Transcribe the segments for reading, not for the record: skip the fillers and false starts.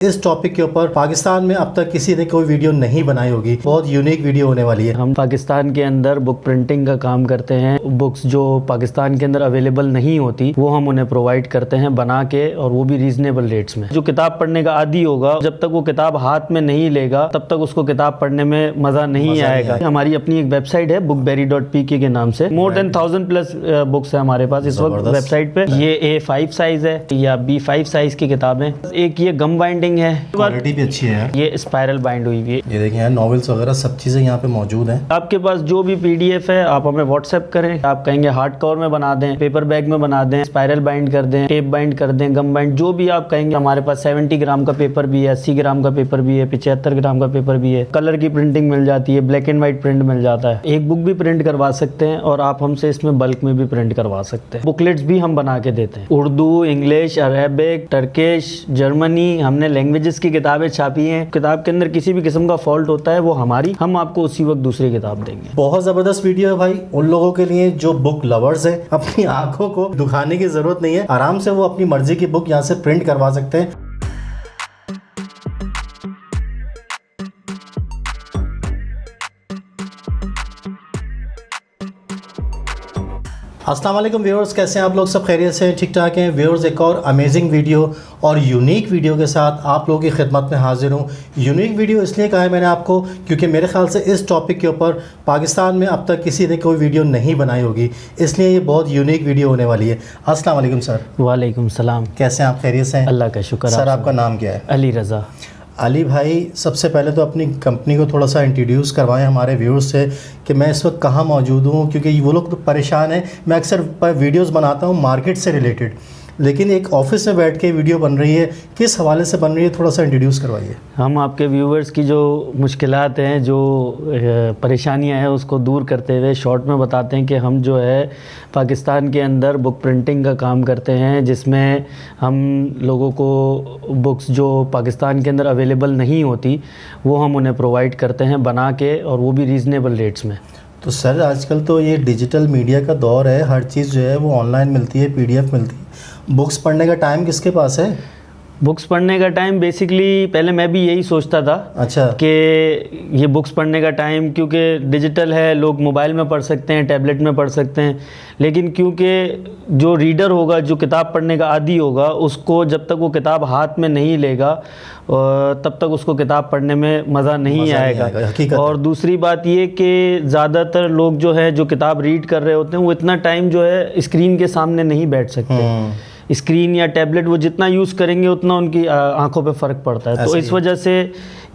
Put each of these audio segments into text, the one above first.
इस टॉपिक के ऊपर पाकिस्तान में अब तक किसी ने कोई वीडियो नहीं बनाई होगी। बहुत यूनिक वीडियो होने वाली है। हम पाकिस्तान के अंदर बुक प्रिंटिंग का काम करते हैं। बुक्स जो पाकिस्तान के अंदर अवेलेबल नहीं होती वो हम उन्हें प्रोवाइड करते हैं बना के, और वो भी रीजनेबल रेट्स में। जो किताब पढ़ने का आदी होगा, जब तक वो किताब हाथ में नहीं लेगा तब तक उसको किताब पढ़ने में मजा नहीं आएगा। हमारी अपनी एक वेबसाइट है bookberry.pk के नाम से। मोर देन 1000+ बुक्स है हमारे पास इस वक्त वेबसाइट पे। ये A5 साइज है या B5 साइज की किताबें। एक ये गम बाइंडिंग है, क्वालिटी भी अच्छी है। ये स्पाइरल बाइंड हुई हुई है। ये देखिए नॉवेल्स वगैरह सब चीजें यहाँ पे मौजूद हैं। आपके पास जो भी PDF है आप हमें व्हाट्सएप करें। आप कहेंगे हार्ड कवर में बना दें, पेपर बैग में बना दें, स्पाइरल बाइंड कर दें, टेप बाइंड कर दें, गम बाइंड, जो भी आप कहेंगे। हमारे पास 70 ग्राम का पेपर भी है, 80 ग्राम का पेपर भी है, 75 ग्राम का पेपर भी है। कलर की प्रिंटिंग मिल जाती है, ब्लैक एंड व्हाइट प्रिंट मिल जाता है। एक बुक भी प्रिंट करवा सकते हैं और आप हमसे इसमें बल्क में भी प्रिंट करवा सकते हैं। बुकलेट्स भी हम बना के देते हैं। Urdu, English, Arabic, Turkish, Germany, हमने लैंग्वेजेस की किताबें छापी हैं। किताब के अंदर किसी भी किस्म का फॉल्ट होता है वो हमारी, हम आपको उसी वक्त दूसरी किताब देंगे। बहुत जबरदस्त वीडियो है भाई, उन लोगों के लिए जो बुक लवर्स है। अपनी आंखों को दुखाने की जरूरत नहीं है, आराम से वो अपनी मर्जी की बुक यहाँ से प्रिंट करवा सकते हैं। अस्सलाम वालेकुम व्यूअर्स, कैसे हैं आप लोग? सब खैरियत से, ठीक ठाक हैं व्यूअर्स। एक और अमेजिंग वीडियो और यूनिक वीडियो के साथ आप लोगों की खिदमत में हाजिर हूँ। यूनिक वीडियो इसलिए कहा है मैंने आपको क्योंकि मेरे ख्याल से इस टॉपिक के ऊपर पाकिस्तान में अब तक किसी ने कोई वीडियो नहीं बनाई होगी, इसलिए ये बहुत यूनिक वीडियो होने वाली है। अस्सलाम वालेकुम सर। वालेकुम सलाम। कैसे हैं आप? खैरियत से हैं? अल्लाह का शुक्र। सर आपका नाम क्या है? अली रज़ा। अली भाई, सबसे पहले तो अपनी कंपनी को थोड़ा सा इंट्रोड्यूस करवाएं हमारे व्यूअर्स से कि मैं इस वक्त कहाँ मौजूद हूँ, क्योंकि वो लोग तो परेशान हैं। मैं अक्सर वीडियोस बनाता हूँ मार्केट से रिलेटेड, लेकिन एक ऑफिस में बैठ के वीडियो बन रही है, किस हवाले से बन रही है, थोड़ा सा इंट्रोड्यूस करवाइए। हम आपके व्यूअर्स की जो मुश्किलात हैं, जो परेशानियां हैं, उसको दूर करते हुए शॉर्ट में बताते हैं कि हम जो है पाकिस्तान के अंदर बुक प्रिंटिंग का काम करते हैं, जिसमें हम लोगों को बुक्स जो पाकिस्तान के अंदर अवेलेबल नहीं होती वो हम उन्हें प्रोवाइड करते हैं बना के, और वो भी रीज़नेबल रेट्स में। तो सर आजकल तो ये डिजिटल मीडिया का दौर है, हर चीज़ जो है वो ऑनलाइन मिलती है, PDF मिलती है। बुक्स पढ़ने का टाइम किसके पास है? बुक्स पढ़ने का टाइम बेसिकली पहले मैं भी यही सोचता था। अच्छा। कि ये बुक्स पढ़ने का टाइम, क्योंकि डिजिटल है, लोग मोबाइल में पढ़ सकते हैं, टैबलेट में पढ़ सकते हैं, लेकिन क्योंकि जो रीडर होगा, जो किताब पढ़ने का आदी होगा, उसको जब तक वो किताब हाथ में नहीं लेगा तब तक उसको किताब पढ़ने में मज़ा नहीं आएगा। और दूसरी बात ये कि ज़्यादातर लोग जो है जो किताब रीड कर रहे होते हैं वो इतना टाइम जो है स्क्रीन के सामने नहीं बैठ सकते। स्क्रीन या टैबलेट वो जितना यूज़ करेंगे उतना उनकी आंखों पे फ़र्क पड़ता है। तो इस वजह से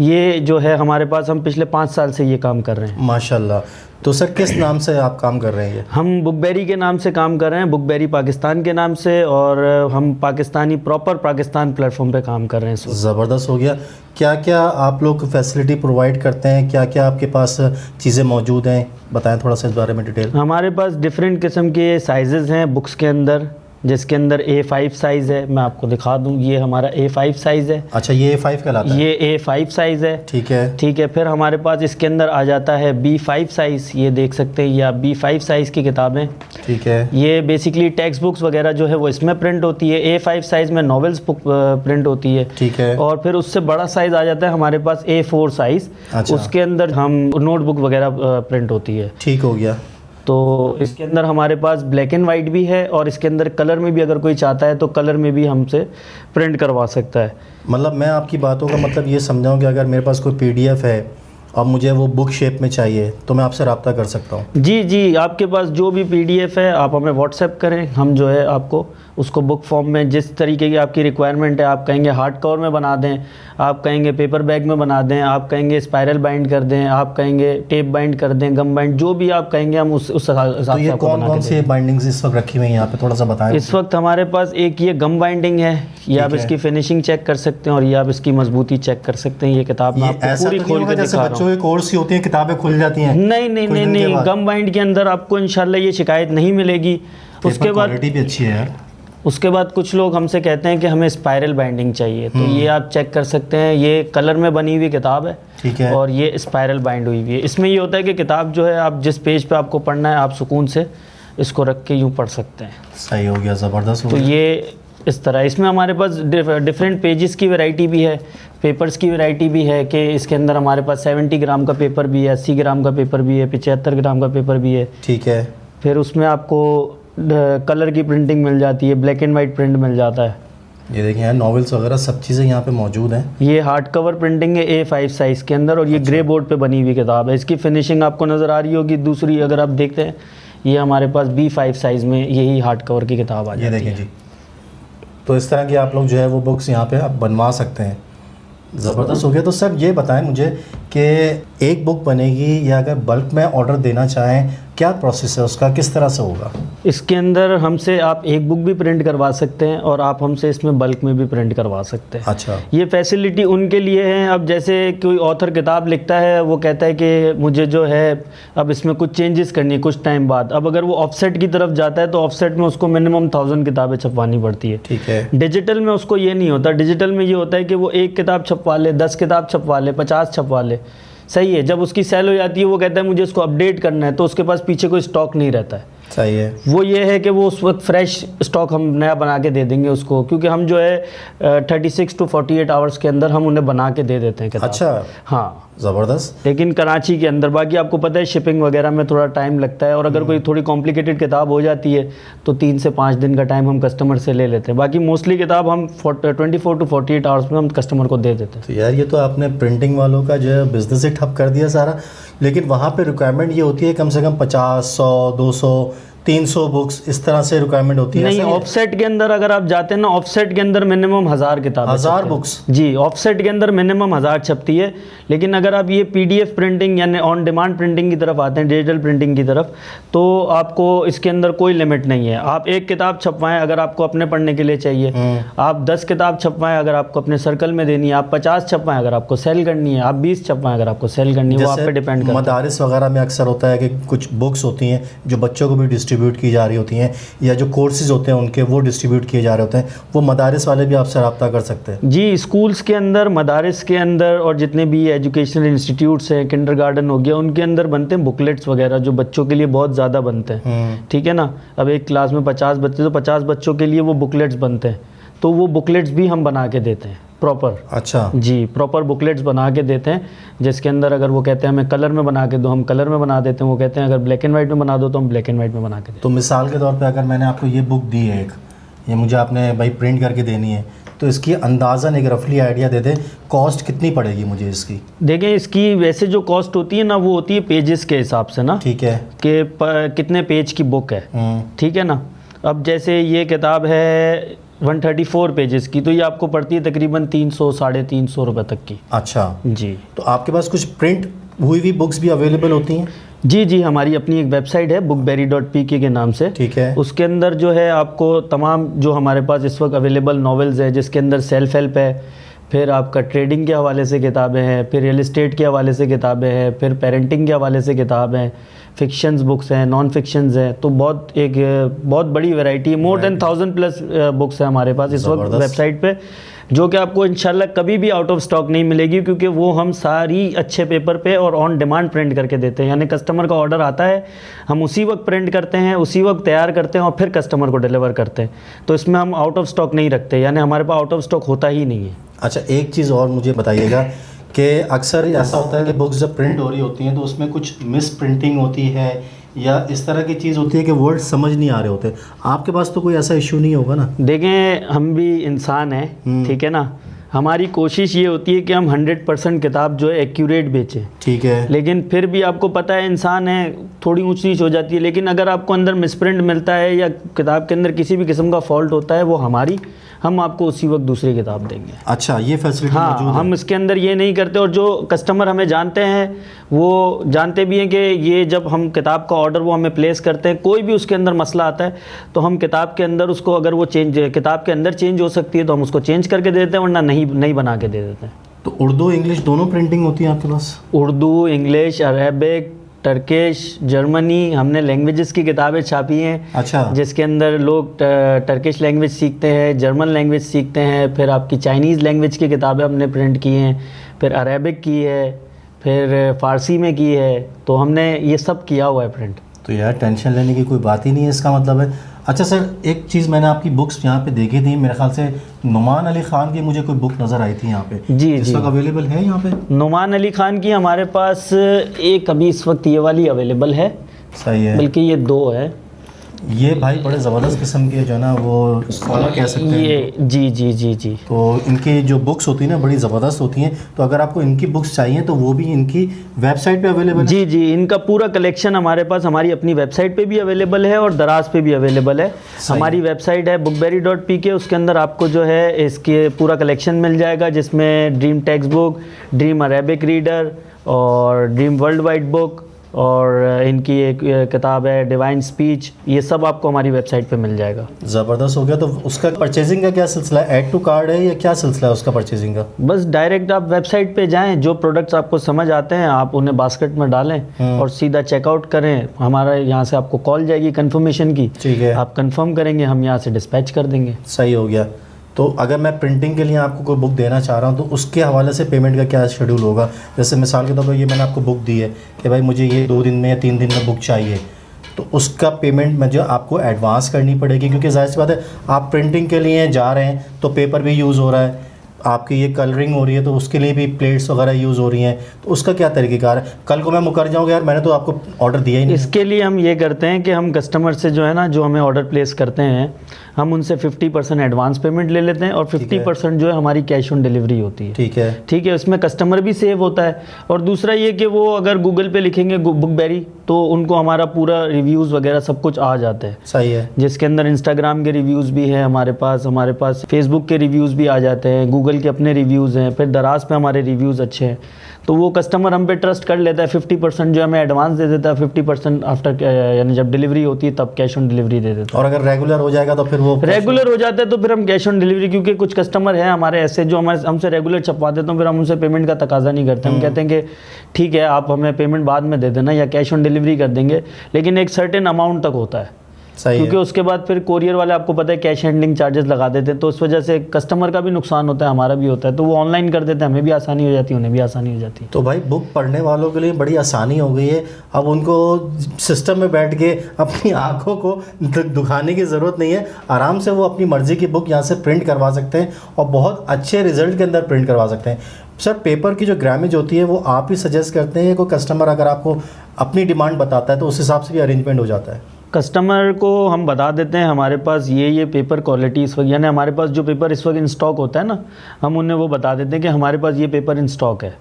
ये जो है हमारे पास, हम पिछले 5 साल से ये काम कर रहे हैं। माशाल्लाह। तो सर किस नाम से आप काम कर रहे हैं? हम बुकबेरी के नाम से काम कर रहे हैं, बुकबेरी पाकिस्तान के नाम से, और हम पाकिस्तानी प्रॉपर पाकिस्तान प्लेटफॉर्म पे काम कर रहे हैं। ज़बरदस्त हो गया। क्या क्या आप लोग फैसिलिटी प्रोवाइड करते हैं, क्या क्या आपके पास चीज़ें मौजूद हैं, बताएं थोड़ा सा इस बारे में डिटेल। हमारे पास डिफरेंट किस्म के साइजेज़ हैं बुक्स के अंदर, जिसके अंदर A5 साइज़ है। मैं आपको दिखा दूं, ये हमारा A5 साइज़ है। अच्छा, ये A5 कहलाता है? ये A5 साइज़ है। ठीक है, ठीक है। फिर हमारे पास इसके अंदर आ जाता है B5 साइज़, ये देख सकते हैं, या B5 साइज़ की किताबें। ठीक है। ये बेसिकली टेक्स्ट बुक्स वगैरह जो है वो इसमें प्रिंट होती है। A5 साइज़ में नॉवेल्स बुक प्रिंट होती है। ठीक है। और फिर उससे बड़ा साइज़ आ जाता है हमारे पास A4 साइज़। अच्छा। उसके अंदर हम नोटबुक वगैरह प्रिंट होती है। ठीक हो गया। तो इसके अंदर हमारे पास ब्लैक एंड वाइट भी है, और इसके अंदर कलर में भी अगर कोई चाहता है तो कलर में भी हमसे प्रिंट करवा सकता है। मतलब मैं आपकी बातों का मतलब ये समझाऊँ कि अगर मेरे पास कोई PDF है और मुझे वो बुक शेप में चाहिए तो मैं आपसे रब्ता कर सकता हूँ? जी जी, आपके पास जो भी PDF है आप हमें व्हाट्सएप करें, हम जो है आपको उसको बुक फॉर्म में जिस तरीके की आपकी रिक्वायरमेंट है, आप कहेंगे हार्ड कवर में बना दें, आप कहेंगे पेपर बैग में बना दें, आप कहेंगे स्पाइरल बाइंड कर दें, आप कहेंगे टेप बाइंड कर दें, गम बाइंड, जो भी आप कहेंगे हम उस हिसाब से आपको बना के दें। कौन सी बाइंडिंग्स इस वक्त रखी हुई हैं यहाँ पे, थोड़ा सा बताएं। इस वक्त हमारे पास एक ये गम बाइंडिंग है, ये आप इसकी फिनिशिंग चेक कर सकते हैं और ये आप इसकी मजबूती चेक कर सकते हैं। ये किताब में आपको पूरी खोल के दिखा रहा हूं। बच्चों के कोर्स ही होती हैं, किताबें खुल जाती हैं। नहीं नहीं नहीं नहीं, गम बाइंड के अंदर आपको इंशाल्लाह ये शिकायत नहीं मिलेगी। उसके बाद क्वालिटी भी अच्छी है यार। उसके बाद कुछ लोग हमसे कहते हैं कि हमें स्पाइरल बाइंडिंग चाहिए, तो ये आप चेक कर सकते हैं। ये कलर में बनी हुई किताब है। ठीक है। और ये स्पाइरल बाइंड हुई हुई है। इसमें ये होता है कि किताब जो है आप जिस पेज पे आपको पढ़ना है आप सुकून से इसको रख के यूँ पढ़ सकते हैं। सही हो गया, ज़बरदस्त हो तो गया। ये इस तरह इसमें हमारे पास डिफरेंट पेजेस की वैरायटी भी है, पेपर्स की वैरायटी भी है कि इसके अंदर हमारे पास 70 ग्राम का पेपर भी है, 80 ग्राम का पेपर भी है, 75 ग्राम का पेपर भी है। ठीक है। फिर उसमें आपको कलर की प्रिंटिंग मिल जाती है, ब्लैक एंड वाइट प्रिंट मिल जाता है। ये देखिए यहाँ नॉवेल्स वगैरह सब चीज़ें यहाँ पे मौजूद हैं। ये हार्ड कवर प्रिंटिंग है A5 साइज़ के अंदर, और ये ग्रे बोर्ड पे बनी हुई किताब है। इसकी फिनिशिंग आपको नज़र आ रही होगी। दूसरी अगर आप देखते हैं, ये हमारे पास B5 साइज़ में यही हार्ड कवर की किताब आ जाती है। ये देखें जी, तो इस तरह की आप लोग जो है वो बुक्स यहाँ पे आप बनवा सकते हैं। ज़बरदस्त हो गया। तो सर ये बताएं मुझे कि एक बुक बनेगी या अगर बल्क में ऑर्डर देना चाहें, क्या प्रोसेस है उसका, किस तरह से होगा? इसके अंदर हमसे आप एक बुक भी प्रिंट करवा सकते हैं और आप हमसे इसमें बल्क में भी प्रिंट करवा सकते हैं। अच्छा। ये फैसिलिटी उनके लिए है। अब जैसे कोई ऑथर किताब लिखता है, वो कहता है कि मुझे जो है अब इसमें कुछ चेंजेस करनी है कुछ टाइम बाद। अब अगर वो ऑफसेट की तरफ जाता है तो ऑफसेट में उसको मिनिमम 1000 किताबें छपवानी पड़ती है। ठीक है। डिजिटल में उसको ये नहीं होता। डिजिटल में ये होता है कि वो एक किताब छपवा ले, 10 किताब छपवा ले, 50 छपवा ले, सही है। जब उसकी सेल हो जाती है, वो कहता है मुझे इसको अपडेट करना है, तो उसके पास पीछे कोई स्टॉक नहीं रहता है। सही है। वो ये है कि वो उस वक्त फ्रेश स्टॉक हम नया बना के दे देंगे उसको, क्योंकि हम जो है 36 to 48 आवर्स के अंदर हम उन्हें बना के दे देते हैं किताब। अच्छा। हाँ, ज़बरदस्त। लेकिन कराची के अंदर, बाकी आपको पता है शिपिंग वगैरह में थोड़ा टाइम लगता है, और अगर कोई थोड़ी कॉम्प्लिकेटेड किताब हो जाती है तो 3 से 5 दिन का टाइम हम कस्टमर से ले लेते हैं। बाकी मोस्टली किताब हम 24 to 48 आवर्स में हम कस्टमर को दे देते हैं। तो यार ये तो आपने प्रिंटिंग वालों का जो है बिज़नेस ही ठप कर दिया सारा। लेकिन वहाँ पे रिक्वायरमेंट ये होती है कम से कम 50, 100, 200, 300 बुक्स, इस तरह से रिक्वायरमेंट होती है? नहीं, ऑफसेट के अंदर अगर आप जाते हैं ना, ऑफसेट के अंदर मिनिमम 1000 किताब, 1000 बुक्स? जी, ऑफसेट के अंदर मिनिमम 1000 छपती है। लेकिन अगर आप ये PDF प्रिंटिंग यानी ऑन डिमांड प्रिंटिंग की तरफ आते हैं, डिजिटल प्रिंटिंग की तरफ, तो आपको इसके अंदर कोई लिमिट नहीं है। आप एक किताब छपवाएं अगर आपको अपने पढ़ने के लिए चाहिए, आप 10 किताब छपवाएं अगर आपको अपने सर्कल में देनी है, आप 50 छपवाएं अगर आपको सेल करनी है, आप 20 छपवाएं अगर आपको सेल करनी है, वो आप पे डिपेंड करता है। मदारिस वगैरह में अक्सर होता है कि कुछ बुक्स होती हैं जो बच्चों को भी डिस्ट्रीब्यूट की जा रही होती हैं, या जो कोर्सेज होते हैं उनके वो डिस्ट्रीब्यूट किए जा रहे होते हैं, वो मदारिस वाले भी आपसे रब्ता कर सकते हैं? जी, स्कूल्स के अंदर, मदारिस के अंदर, और जितने भी एजुकेशनल इंस्टीट्यूट्स हैं, किंडरगार्टन हो गया, उनके अंदर बनते हैं बुकलेट्स वगैरह जो बच्चों के लिए बहुत ज़्यादा बनते हैं। ठीक है ना। अब एक क्लास में 50 बच्चे, तो 50 बच्चों के लिए वो बुकलेट्स बनते हैं, तो वो बुकलेट्स भी हम बना के देते हैं प्रॉपर। अच्छा। जी, प्रॉपर बुकलेट्स बना के देते हैं, जिसके अंदर अगर वो कहते हैं हमें कलर में बना के दो, हम कलर में बना देते हैं। वो कहते हैं अगर ब्लैक एंड वाइट में बना दो, तो हम ब्लैक एंड वाइट में बना के देते हैं। तो मिसाल के तौर पे अगर मैंने आपको ये बुक दी है एक, ये मुझे आपने भाई प्रिंट करके देनी है, तो इसकी अंदाज़न एक रफली आइडिया दे दें, कॉस्ट कितनी पड़ेगी मुझे इसकी? देखें, इसकी वैसे जो कॉस्ट होती है ना, वो होती है पेजेस के हिसाब से ना। ठीक है। कि कितने पेज की बुक है। ठीक है ना। अब जैसे ये किताब है 134 पेजेस की, तो ये आपको पड़ती है तकरीबन 300 साढ़े 300 रुपये तक की। अच्छा जी। तो आपके पास कुछ प्रिंट हुई हुई बुक्स भी अवेलेबल होती हैं? जी, हमारी अपनी एक वेबसाइट है bookberry.pk के नाम से। ठीक है। उसके अंदर जो है आपको तमाम जो हमारे पास इस वक्त अवेलेबल नॉवेल्स है, जिसके अंदर सेल्फ हेल्प है, फिर आपका ट्रेडिंग के हवाले से किताबें हैं, फिर रियल इस्टेट के हवाले से किताबें हैं, फिर पेरेंटिंग के हवाले से किताब हैं, फिक्शंस बुक्स हैं, नॉन फिक्शंस हैं। तो बहुत बड़ी वैरायटी है। मोर देन 1000+ बुक्स है हमारे पास इस वक्त वेबसाइट पे, जो कि आपको इंशाल्लाह कभी भी आउट ऑफ स्टॉक नहीं मिलेगी, क्योंकि वो हम सारी अच्छे पेपर पे और ऑन डिमांड प्रिंट करके देते हैं। यानी कस्टमर का ऑर्डर आता है, हम उसी वक्त प्रिंट करते हैं, उसी वक्त तैयार करते हैं और फिर कस्टमर को डिलीवर करते हैं। तो इसमें हम आउट ऑफ स्टॉक नहीं रखते, यानी हमारे पास आउट ऑफ स्टॉक होता ही नहीं है। अच्छा, एक चीज़ और मुझे बताइएगा कि अक्सर ऐसा होता है कि बुक्स जब प्रिंट हो रही होती हैं तो उसमें कुछ मिस प्रिंटिंग होती है या इस तरह की चीज़ होती है कि वर्ड समझ नहीं आ रहे होते। आपके पास तो कोई ऐसा इशू नहीं होगा ना? देखें, हम भी इंसान हैं, ठीक है ना। हमारी कोशिश ये होती है कि हम 100% किताब जो है एक्यूरेट बेचें। ठीक है। लेकिन फिर भी आपको पता है इंसान है, थोड़ी ऊंच नीच हो जाती है। लेकिन अगर आपको अंदर मिसप्रिंट मिलता है या किताब के अंदर किसी भी किस्म का फॉल्ट होता है, वो हम आपको उसी वक्त दूसरी किताब देंगे। अच्छा, ये फैसिलिटी मौजूद है? हम इसके अंदर ये नहीं करते, और जो कस्टमर हमें जानते हैं वो जानते भी हैं कि ये जब हम किताब का ऑर्डर वो हमें प्लेस करते हैं, कोई भी उसके अंदर मसला आता है तो हम किताब के अंदर उसको, अगर वो किताब के अंदर चेंज हो सकती है तो हम उसको चेंज करके दे देते हैं, वरना नहीं बना के दे देते हैं। तो उर्दू इंग्लिश दोनों प्रिंटिंग होती है आपके पास? Urdu, English, Arabic, Turkish, Germany, हमने लैंग्वेजेस की किताबें छापी हैं। अच्छा। जिसके अंदर लोग टर्किश लैंग्वेज सीखते हैं, जर्मन लैंग्वेज सीखते हैं, फिर आपकी चाइनीज़ लैंग्वेज की किताबें हमने प्रिंट की हैं, फिर अरेबिक की है, फिर फ़ारसी में की है। तो हमने ये सब किया हुआ है प्रिंट। तो यार टेंशन लेने की कोई बात ही नहीं है, इसका मतलब है अच्छा सर, एक चीज़ मैंने आपकी बुक्स यहाँ पे देखी थी, मेरे ख्याल से नुमान अली ख़ान की मुझे कोई बुक नज़र आई थी यहाँ पे। जी इस जी, वक्त अवेलेबल है यहाँ पे? नुमान अली ख़ान की हमारे पास एक अभी इस वक्त ये वाली अवेलेबल है, सही है। बल्कि ये 2 है। ये भाई बड़े ज़बरदस्त किस्म के जो है ना वो स्कॉलर कह सकते हैं ये जी जी जी जी, तो इनकी जो बुक्स होती हैं ना बड़ी ज़बरदस्त होती हैं। तो अगर आपको इनकी बुक्स चाहिए तो वो भी इनकी वेबसाइट पे अवेलेबल है? जी जी, इनका पूरा कलेक्शन हमारे पास हमारी अपनी वेबसाइट पे भी अवेलेबल है और दराज पे भी अवेलेबल है। हमारी वेबसाइट है bookberry.pk, उसके अंदर आपको जो है इसके पूरा कलेक्शन मिल जाएगा, जिसमें dream text book, dream Arabic reader और ड्रीम वर्ल्ड वाइड बुक और इनकी एक किताब है डिवाइन स्पीच, ये सब आपको हमारी वेबसाइट पे मिल जाएगा। ज़बरदस्त हो गया। तो उसका परचेजिंग का क्या सिलसिला है? ऐड टू कार्ड है या क्या सिलसिला है उसका परचेजिंग का? बस डायरेक्ट आप वेबसाइट पे जाएं, जो प्रोडक्ट्स आपको समझ आते हैं आप उन्हें बास्केट में डालें और सीधा चेकआउट करें। हमारा यहाँ से आपको कॉल जाएगी कंफर्मेशन की, ठीक है, आप कंफर्म करेंगे, हम यहाँ से डिस्पैच कर देंगे। सही हो गया। तो अगर मैं प्रिंटिंग के लिए आपको कोई बुक देना चाह रहा हूँ तो उसके हवाले से पेमेंट का क्या शेड्यूल होगा? जैसे मिसाल के तौर पर ये मैंने आपको बुक दी है कि भाई मुझे ये 2 दिन में या 3 दिन में बुक चाहिए, तो उसका पेमेंट मुझे आपको एडवांस करनी पड़ेगी? क्योंकि जाहिर सी बात है आप प्रिंटिंग के लिए जा रहे हैं तो पेपर भी यूज़ हो रहा है, आपकी ये कलरिंग हो रही है तो उसके लिए भी प्लेट्स वगैरह यूज़ हो रही हैं, तो उसका क्या तरीक़ेकार है? कल को मैं मुकर जाऊँगा यार मैंने तो आपको ऑर्डर दिया ही नहीं। इसके लिए हम ये करते हैं कि हम कस्टमर से जो है ना, जो हमें ऑर्डर प्लेस करते हैं, हम उनसे 50% एडवांस पेमेंट ले लेते हैं और 50% जो है हमारी कैश ऑन डिलीवरी होती है। ठीक है, ठीक है, उसमें कस्टमर भी सेव होता है। और दूसरा ये कि वो अगर गूगल पे लिखेंगे बुकबेरी तो उनको हमारा पूरा रिव्यूज़ वगैरह सब कुछ आ जाता है। सही है, जिसके अंदर इंस्टाग्राम के रिव्यूज़ भी हैं हमारे पास फेसबुक के रिव्यूज़ भी आ जाते हैं, गूगल के अपने रिव्यूज़ हैं, फिर दराज पे हमारे रिव्यूज़ अच्छे हैं, तो वो कस्टमर हम पे ट्रस्ट कर लेता है। 50% जो हमें एडवांस दे देता है, 50% आफ्टर यानी जब डिलीवरी होती है तब कैश ऑन डिलीवरी दे देता है। और अगर रेगुलर हो जाएगा तो फिर वो रेगुलर हो जाता है तो फिर हम कैश ऑन डिलीवरी, क्योंकि कुछ कस्टमर हैं हमारे ऐसे जो हमारे हमसे रेगुलर छपवा देते हैं, फिर हम उनसे पेमेंट का तकाजा नहीं करते। हम कहते हैं कि ठीक है आप हमें पेमेंट बाद में दे देना या कैश ऑन डिलीवरी कर देंगे, लेकिन एक सर्टेन अमाउंट तक होता है। सही क्योंकि है। उसके बाद फिर कोरियर वाले आपको पता है कैश हैंडलिंग चार्जेस लगा देते हैं, तो उस वजह से कस्टमर का भी नुकसान होता है, हमारा भी होता है, तो वो ऑनलाइन कर देते हैं, हमें भी आसानी हो जाती है, उन्हें भी आसानी हो जाती है। तो भाई बुक पढ़ने वालों के लिए बड़ी आसानी हो गई है, अब उनको सिस्टम में बैठ के अपनी आंखों को दुखाने की ज़रूरत नहीं है, आराम से वो अपनी मर्ज़ी की बुक यहाँ से प्रिंट करवा सकते हैं और बहुत अच्छे रिजल्ट के अंदर प्रिंट करवा सकते हैं। सर पेपर की जो ग्रामेज होती है वो आप ही सजेस्ट करते हैं या कोई कस्टमर अगर आपको अपनी डिमांड बताता है तो उस हिसाब से भी अरेंजमेंट हो जाता है? कस्टमर को हम बता देते हैं हमारे पास ये पेपर क्वालिटी इस वक्त, यानी हमारे पास जो पेपर इस वक्त इन स्टॉक होता है ना, हम उन्हें वो बता देते हैं कि हमारे पास ये पेपर इन स्टॉक है।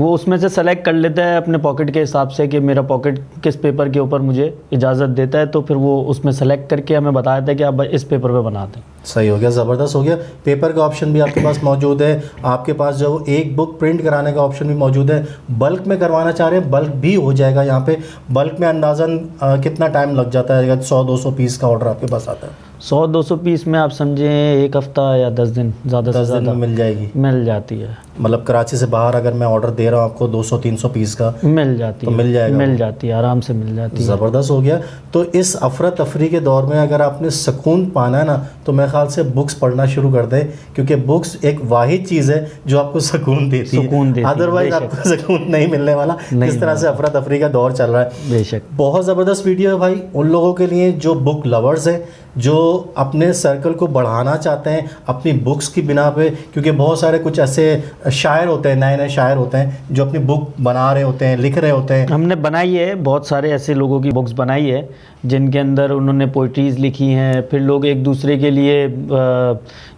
वो उसमें से सेलेक्ट कर लेता है अपने पॉकेट के हिसाब से कि मेरा पॉकेट किस पेपर के ऊपर मुझे इजाज़त देता है, तो फिर वो उसमें सेलेक्ट करके हमें बता देता है कि आप इस पेपर पे बना दें। सही हो गया, ज़बरदस्त हो गया। पेपर का ऑप्शन भी आपके पास मौजूद है, आपके पास जो एक बुक प्रिंट कराने का ऑप्शन भी मौजूद है। बल्क में करवाना चाह रहे हैं बल्क भी हो जाएगा यहाँ पे। बल्क में अंदाज़न कितना टाइम लग जाता है अगर 100-200 पीस का ऑर्डर आपके पास आता है? 100-200 पीस में आप समझें 1 हफ्ता या 10 दिन, ज़्यादा से 10 दिन ज़्यादा में मिल जाएगी, मिल जाती है। मतलब कराची से बाहर अगर मैं ऑर्डर दे रहा हूँ आपको 200-300 पीस का मिल जाती तो है, मिल जाएगा, मिल जाती है, आराम से मिल जाती है। ज़बरदस्त हो गया। तो इस अफरा तफरी के दौर में अगर आपने सुकून पाना है ना तो मेरे ख्याल से बुक्स पढ़ना शुरू कर दें, क्योंकि बुक्स एक वाहिद चीज़ है जो आपको सुकून देती है, अदरवाइज आपको सुकून नहीं मिलने वाला। इस तरह से अफरा तफरी का दौर चल रहा है। बेशक बहुत ज़बरदस्त वीडियो है भाई उन लोगों के लिए जो बुक लवर्स हैं, जो अपने सर्कल को बढ़ाना चाहते हैं अपनी बुक्स की बिना पे, क्योंकि बहुत सारे कुछ ऐसे शायर होते हैं, नए नए शायर होते हैं जो अपनी बुक बना रहे होते हैं, लिख रहे होते हैं। हमने बनाई है, बहुत सारे ऐसे लोगों की बुक्स बनाई है जिनके अंदर उन्होंने पोइट्रीज़ लिखी हैं, फिर लोग एक दूसरे के लिए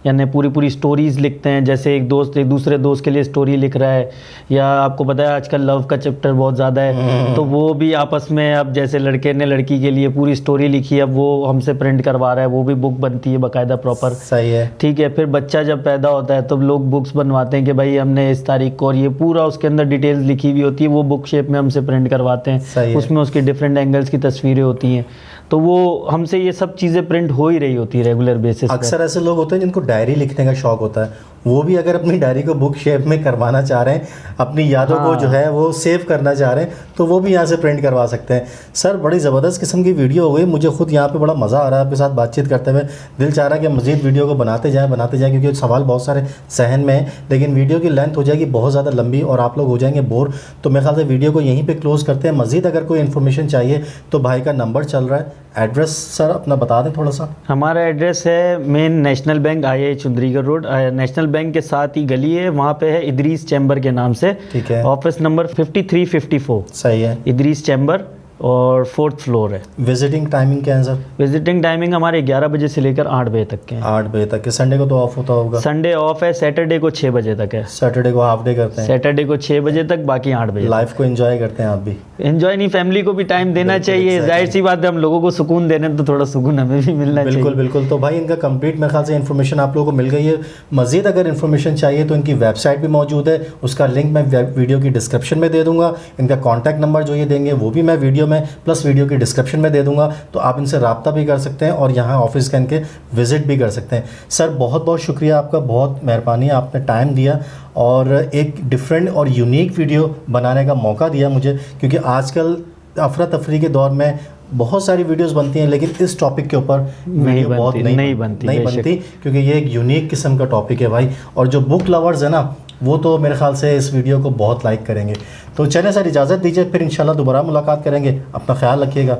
यानी पूरी स्टोरीज़ लिखते हैं। जैसे एक दोस्त एक दूसरे दोस्त के लिए स्टोरी लिख रहा है, या आपको पता है आजकल लव का चैप्टर बहुत ज़्यादा है, तो वो भी आपस में, अब जैसे लड़के ने लड़की के लिए पूरी स्टोरी लिखी, अब वो हमसे प्रिंट करवा रहा है, वो भी बुक बनती है बाकायदा प्रॉपर। सही है, ठीक है। फिर बच्चा जब पैदा होता है तो लोग बुक्स बनवाते हैं कि भाई हमने इस तारीख को, और ये पूरा उसके अंदर डिटेल्स लिखी हुई होती है, वो बुक शेप में हमसे प्रिंट करवाते हैं। उसमें उसकी डिफरेंट एंगल्स की तस्वीरें होती हैं, तो वो हमसे ये सब चीज़ें प्रिंट हो ही रही होती है रेगुलर बेसिस पर। अक्सर ऐसे लोग होते हैं जिनको डायरी लिखने का शौक होता है, वो भी अगर अपनी डायरी को बुक शेप में करवाना चाह रहे हैं, अपनी यादों को जो है वो सेव करना चाह रहे हैं, तो वो भी यहाँ से प्रिंट करवा सकते हैं। सर बड़ी ज़बरदस्त किस्म की वीडियो हो गई, मुझे खुद यहाँ पे बड़ा मज़ा आ रहा है आपके साथ बातचीत करते हुए। दिल चाह रहा है कि मज़ीद वीडियो को बनाते जाएँ क्योंकि सवाल बहुत सारे सहन में हैं, लेकिन वीडियो की लेंथ हो जाएगी बहुत ज़्यादा लंबी और आप लोग हो जाएंगे बोर। तो मेरे ख्याल से वीडियो को यहीं पर क्लोज़ करते हैं। मज़ीद अगर कोई इन्फॉर्मेशन चाहिए तो भाई का नंबर चल रहा है, एड्रेस सर अपना बता दें थोड़ा सा। हमारा एड्रेस है मेन नेशनल बैंक आई चुंदरीगढ़ रोड, नेशनल बैंक के साथ ही गली है, वहाँ पे है इदरीस चैम्बर के नाम से। ठीक है। Office number 5354। सही है। इदरीस चैम्बर और 4th फ्लोर है। विजिटिंग टाइमिंग क्या है सर? विजिटिंग टाइमिंग हमारे 11 बजे से लेकर 8 बजे तक के हैं। 8 बजे तक के। संडे को तो ऑफ होता होगा? संडे ऑफ है, सैटरडे को 6 बजे तक है। सैटरडे को हाफ डे करते हैं? सैटरडे को 6 बजे तक, बाकी 8 बजे। लाइफ को एंजॉय करते हैं आप भी? एंजॉय नहीं, फैमिली को भी टाइम देना चाहिए, जाहिर सी बात है, हम लोगों को सुकून दे रहे हैं तो थोड़ा सुकून हमें भी मिलना चाहिए। बिल्कुल बिल्कुल। तो भाई इनका कंप्लीट मेरे ख्याल से इन्फॉर्मेशन आप लोगों को मिल गई है। मज़ीद अगर इन्फॉर्मेशन चाहिए तो इनकी वेबसाइट भी मौजूद है, उसका लिंक मैं वीडियो की डिस्क्रिप्शन में दे दूंगा। इनका कॉन्टैक्ट नंबर जो ये देंगे वो भी मैं वीडियो में प्लस वीडियो की डिस्क्रिप्शन में दे दूंगा, तो आप इनसे रब्ता भी कर सकते हैं और यहाँ ऑफिस का इनके विज़िट भी कर सकते हैं। सर बहुत बहुत शुक्रिया आपका, बहुत मेहरबानी, आपने टाइम दिया और एक डिफरेंट और यूनिक वीडियो बनाने का मौका दिया मुझे, क्योंकि आजकल अफरा तफरी के दौर में बहुत सारी वीडियोस बनती हैं लेकिन इस टॉपिक के ऊपर वीडियो बहुत नहीं बनती, क्योंकि ये एक यूनिक किस्म का टॉपिक है भाई। और जो बुक लवर्स है ना वो तो मेरे ख्याल से इस वीडियो को बहुत लाइक करेंगे। तो चलें सर, इजाज़त दीजिए, फिर इंशाल्लाह दोबारा मुलाकात करेंगे। अपना ख्याल रखिएगा,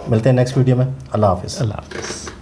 मिलते हैं नेक्स्ट वीडियो में। अल्लाह हाफ़िज़। अल्लाह हाफ़िज़।